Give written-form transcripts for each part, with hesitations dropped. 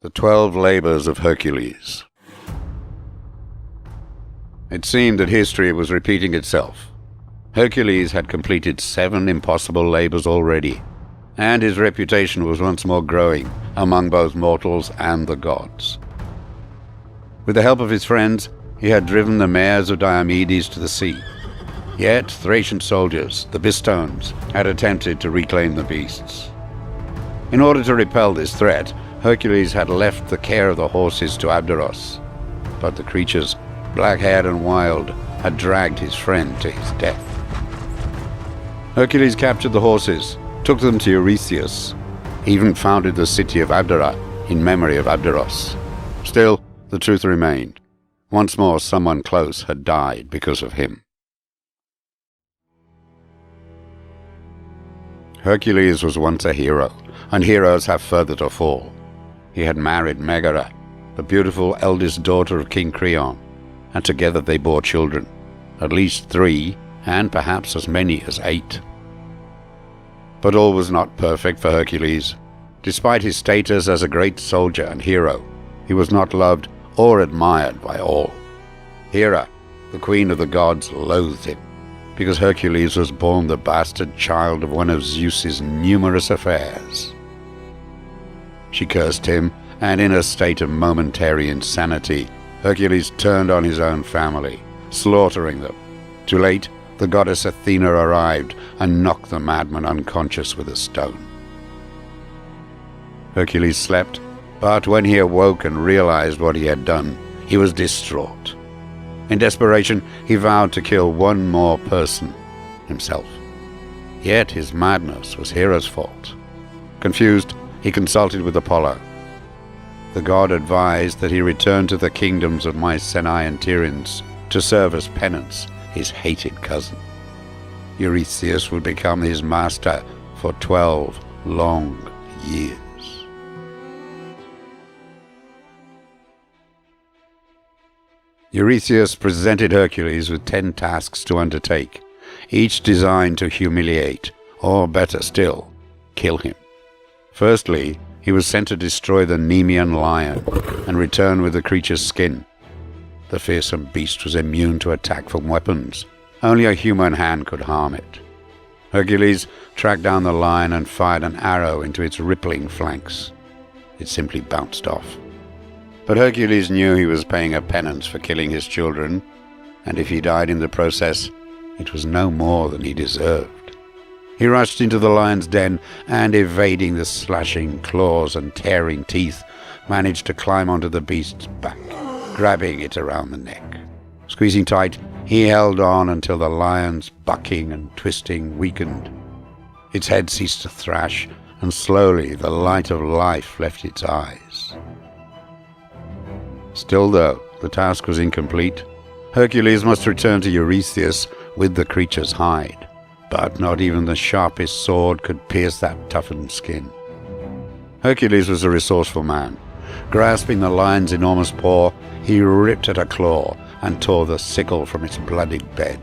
The 12 Labors of Hercules. It seemed that history was repeating itself. Hercules had completed 7 impossible labors already, and his reputation was once more growing among both mortals and the gods. With the help of his friends, he had driven the mares of Diomedes to the sea. Yet Thracian soldiers, the Bistones, had attempted to reclaim the beasts. In order to repel this threat, Hercules had left the care of the horses to Abderos, but the creatures, black-haired and wild, had dragged his friend to his death. Hercules captured the horses, took them to Eurystheus, even founded the city of Abdera in memory of Abderos. Still, the truth remained. Once more someone close had died because of him. Hercules was once a hero, and heroes have further to fall. He had married Megara, the beautiful eldest daughter of King Creon, and together they bore children, at least 3, and perhaps as many as 8. But all was not perfect for Hercules. Despite his status as a great soldier and hero, he was not loved or admired by all. Hera, the queen of the gods, loathed him, because Hercules was born the bastard child of one of Zeus's numerous affairs. She cursed him, and in a state of momentary insanity, Hercules turned on his own family, slaughtering them. Too late, the goddess Athena arrived and knocked the madman unconscious with a stone. Hercules slept, but when he awoke and realized what he had done, he was distraught. In desperation, he vowed to kill one more person, himself. Yet his madness was Hera's fault. Confused, he consulted with Apollo. The god advised that he return to the kingdoms of Mycenae and Tiryns to serve as penance his hated cousin. Eurystheus would become his master for 12 long years. Eurystheus presented Hercules with 10 tasks to undertake, each designed to humiliate, or better still, kill him. Firstly, he was sent to destroy the Nemean lion and return with the creature's skin. The fearsome beast was immune to attack from weapons. Only a human hand could harm it. Hercules tracked down the lion and fired an arrow into its rippling flanks. It simply bounced off. But Hercules knew he was paying a penance for killing his children, and if he died in the process, it was no more than he deserved. He rushed into the lion's den and, evading the slashing claws and tearing teeth, managed to climb onto the beast's back, grabbing it around the neck. Squeezing tight, he held on until the lion's bucking and twisting weakened. Its head ceased to thrash, and slowly the light of life left its eyes. Still, though, the task was incomplete. Hercules must return to Eurystheus with the creature's hide. But not even the sharpest sword could pierce that toughened skin. Hercules was a resourceful man. Grasping the lion's enormous paw, he ripped at a claw and tore the sickle from its bloodied bed.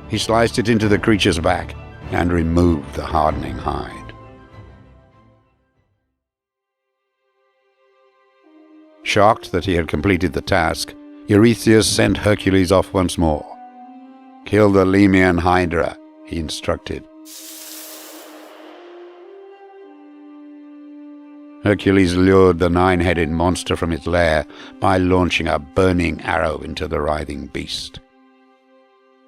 He sliced it into the creature's back and removed the hardening hide. Shocked that he had completed the task, Eurystheus sent Hercules off once more. "Kill the Nemean Hydra," he instructed. Hercules lured the 9-headed monster from its lair by launching a burning arrow into the writhing beast.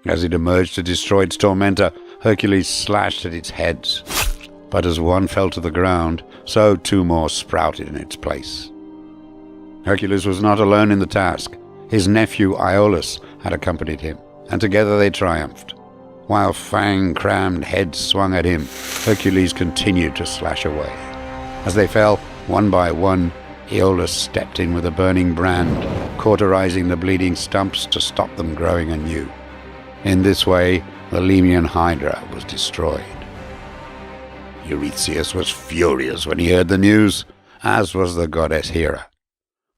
As it emerged to destroy its tormentor, Hercules slashed at its heads. But as one fell to the ground, so 2 more sprouted in its place. Hercules was not alone in the task. His nephew Iolaus had accompanied him, and together they triumphed. While fang-crammed heads swung at him, Hercules continued to slash away. As they fell, one by one, Iolaus stepped in with a burning brand, cauterizing the bleeding stumps to stop them growing anew. In this way, the Nemean Hydra was destroyed. Eurystheus was furious when he heard the news, as was the goddess Hera.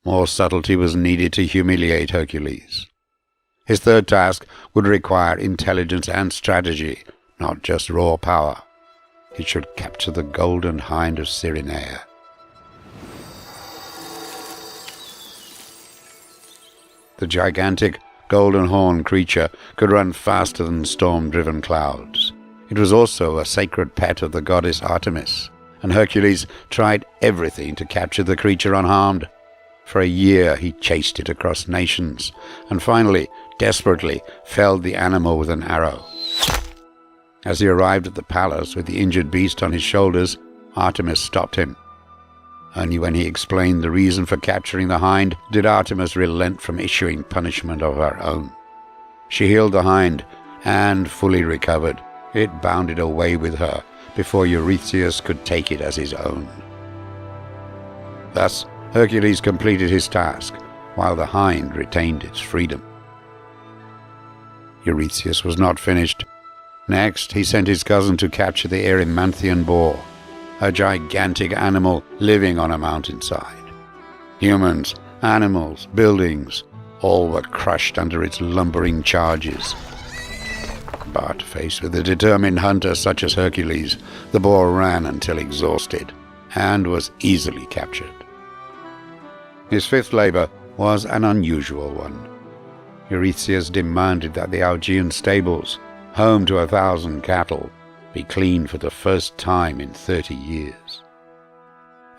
More subtlety was needed to humiliate Hercules. His third task would require intelligence and strategy, not just raw power. He should capture the golden hind of Cyrenea. The gigantic golden horn creature could run faster than storm-driven clouds. It was also a sacred pet of the goddess Artemis, and Hercules tried everything to capture the creature unharmed. For a year he chased it across nations, and finally, desperately, felled the animal with an arrow. As he arrived at the palace with the injured beast on his shoulders, Artemis stopped him. Only when he explained the reason for capturing the hind did Artemis relent from issuing punishment of her own. She healed the hind, and, fully recovered, it bounded away with her before Eurystheus could take it as his own. Thus, Hercules completed his task, while the hind retained its freedom. Eurystheus was not finished. Next, he sent his cousin to capture the Erymanthian boar, a gigantic animal living on a mountainside. Humans, animals, buildings, all were crushed under its lumbering charges. But faced with a determined hunter such as Hercules, the boar ran until exhausted, and was easily captured. His fifth labor was an unusual one. Eurystheus demanded that the Augean stables, home to 1,000 cattle, be cleaned for the first time in 30 years.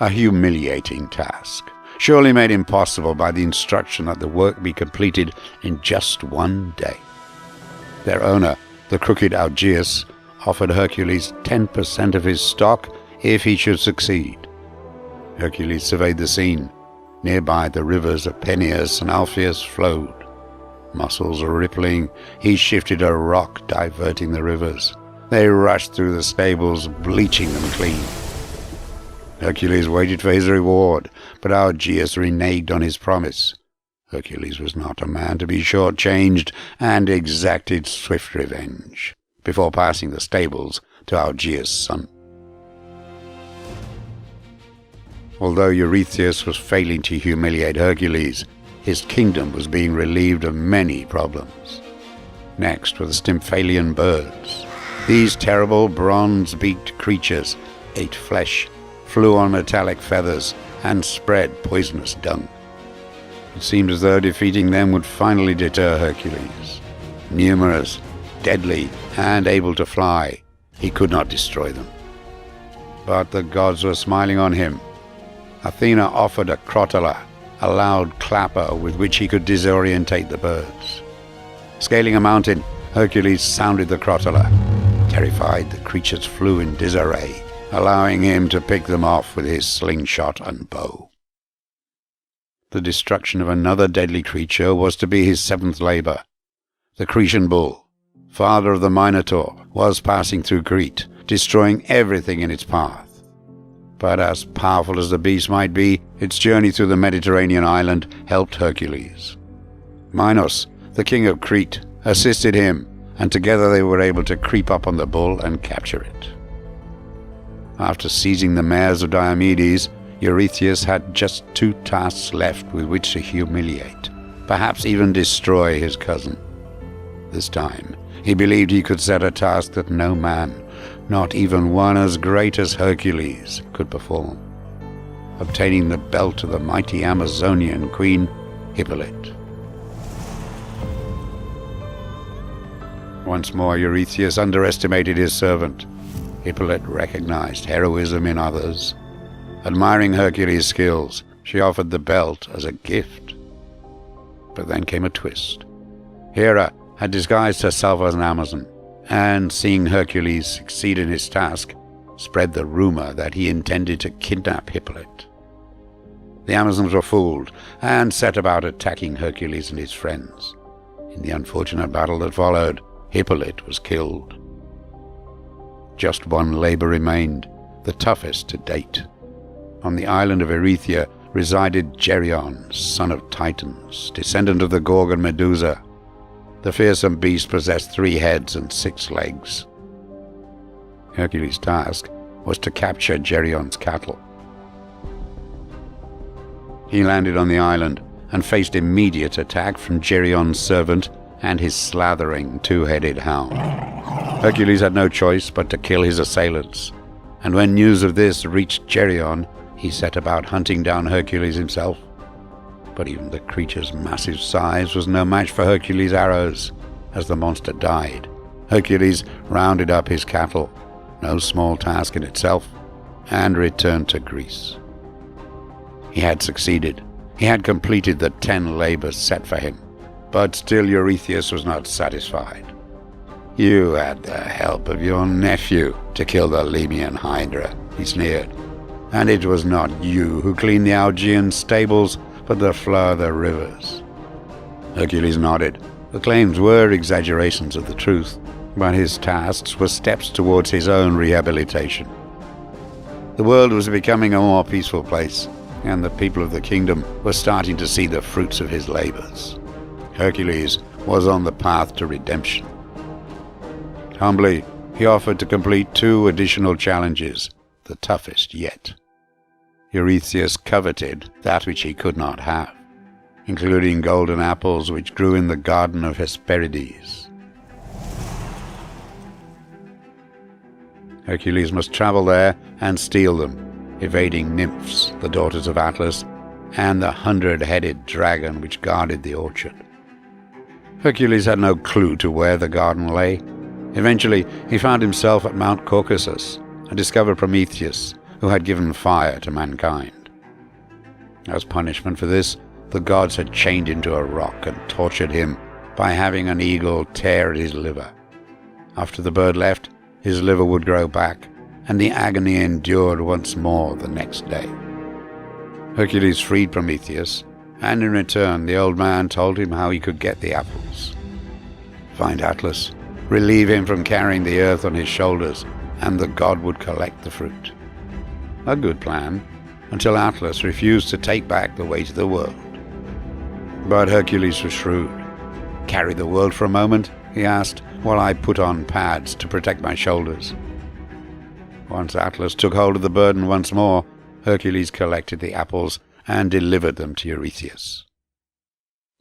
A humiliating task, surely made impossible by the instruction that the work be completed in just one day. Their owner, the crooked Augeas, offered Hercules 10% of his stock if he should succeed. Hercules surveyed the scene. Nearby the rivers of Peneus and Alpheus flowed. Muscles rippling, he shifted a rock, diverting the rivers. They rushed through the stables, bleaching them clean. Hercules waited for his reward, but Augeas reneged on his promise. Hercules was not a man to be short-changed, and exacted swift revenge, before passing the stables to Augeas' son. Although Eurystheus was failing to humiliate Hercules, his kingdom was being relieved of many problems. Next were the Stymphalian birds. These terrible bronze-beaked creatures ate flesh, flew on metallic feathers, and spread poisonous dung. It seemed as though defeating them would finally deter Hercules. Numerous, deadly, and able to fly, he could not destroy them. But the gods were smiling on him. Athena offered a crotala, a loud clapper with which he could disorientate the birds. Scaling a mountain, Hercules sounded the crotala. Terrified, the creatures flew in disarray, allowing him to pick them off with his slingshot and bow. The destruction of another deadly creature was to be his seventh labor. The Cretan bull, father of the Minotaur, was passing through Crete, destroying everything in its path. But as powerful as the beast might be, its journey through the Mediterranean island helped Hercules. Minos, the king of Crete, assisted him, and together they were able to creep up on the bull and capture it. After seizing the mares of Diomedes, Eurystheus had just 2 tasks left with which to humiliate, perhaps even destroy his cousin. This time, he believed he could set a task that no man, not even one as great as Hercules, could perform: obtaining the belt of the mighty Amazonian queen, Hippolyte. Once more, Eurystheus underestimated his servant. Hippolyte recognized heroism in others. Admiring Hercules' skills, she offered the belt as a gift. But then came a twist. Hera had disguised herself as an Amazon, and seeing Hercules succeed in his task, spread the rumor that he intended to kidnap Hippolyte. The Amazons were fooled, and set about attacking Hercules and his friends. In the unfortunate battle that followed, Hippolyte was killed. Just one labor remained, the toughest to date. On the island of Erythea resided Geryon, son of Titans, descendant of the Gorgon Medusa. The fearsome beast possessed 3 heads and 6 legs. Hercules' task was to capture Geryon's cattle. He landed on the island and faced immediate attack from Geryon's servant and his slathering 2-headed hound. Hercules had no choice but to kill his assailants, and when news of this reached Geryon, he set about hunting down Hercules himself. But even the creature's massive size was no match for Hercules' arrows. As the monster died, Hercules rounded up his cattle, no small task in itself, and returned to Greece. He had succeeded. He had completed the 10 labors set for him. But still Eurystheus was not satisfied. "You had the help of your nephew to kill the Lemnian Hydra," he sneered. "And it was not you who cleaned the Augean stables, but the flow of the rivers." Hercules nodded. The claims were exaggerations of the truth, but his tasks were steps towards his own rehabilitation. The world was becoming a more peaceful place, and the people of the kingdom were starting to see the fruits of his labors. Hercules was on the path to redemption. Humbly, he offered to complete 2 additional challenges, the toughest yet. Eurystheus coveted that which he could not have, including golden apples which grew in the garden of Hesperides. Hercules must travel there and steal them, evading nymphs, the daughters of Atlas, and the 100-headed dragon which guarded the orchard. Hercules had no clue to where the garden lay. Eventually, he found himself at Mount Caucasus and discovered Prometheus, who had given fire to mankind. As punishment for this, the gods had chained him to a rock and tortured him by having an eagle tear at his liver. After the bird left, his liver would grow back, and the agony endured once more the next day. Hercules freed Prometheus, and in return the old man told him how he could get the apples. Find Atlas, relieve him from carrying the earth on his shoulders, and the god would collect the fruit. A good plan, until Atlas refused to take back the weight of the world. But Hercules was shrewd. "Carry the world for a moment?" he asked, "while I put on pads to protect my shoulders." Once Atlas took hold of the burden once more, Hercules collected the apples and delivered them to Eurystheus.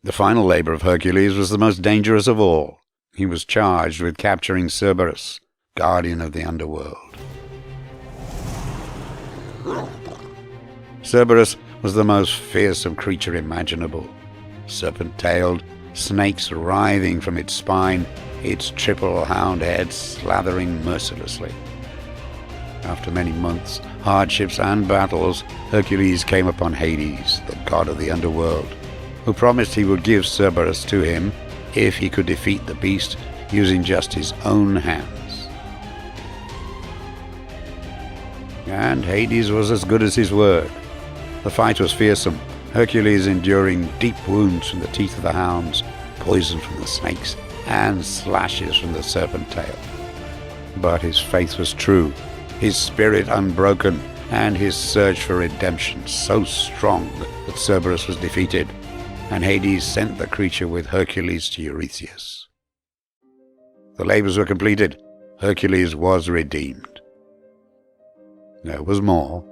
The final labor of Hercules was the most dangerous of all. He was charged with capturing Cerberus, guardian of the underworld. Cerberus was the most fearsome creature imaginable. Serpent-tailed, snakes writhing from its spine, its triple hound head slathering mercilessly. After many months, hardships and battles, Hercules came upon Hades, the god of the underworld, who promised he would give Cerberus to him if he could defeat the beast using just his own hands. And Hades was as good as his word. The fight was fearsome, Hercules enduring deep wounds from the teeth of the hounds, poison from the snakes, and slashes from the serpent tail. But his faith was true, his spirit unbroken, and his search for redemption so strong that Cerberus was defeated, and Hades sent the creature with Hercules to Eurystheus. The labors were completed. Hercules was redeemed. There was more.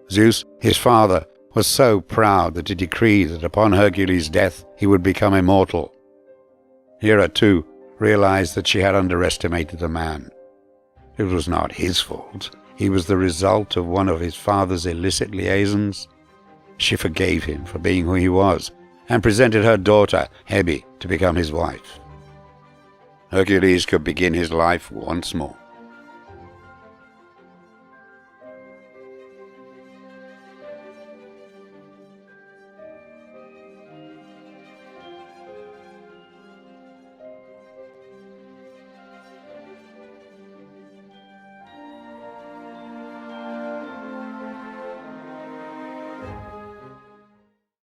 Zeus, his father, was so proud that he decreed that upon Hercules' death he would become immortal. Hera, too, realized that she had underestimated the man. It was not his fault. He was the result of one of his father's illicit liaisons. She forgave him for being who he was, and presented her daughter, Hebe, to become his wife. Hercules could begin his life once more.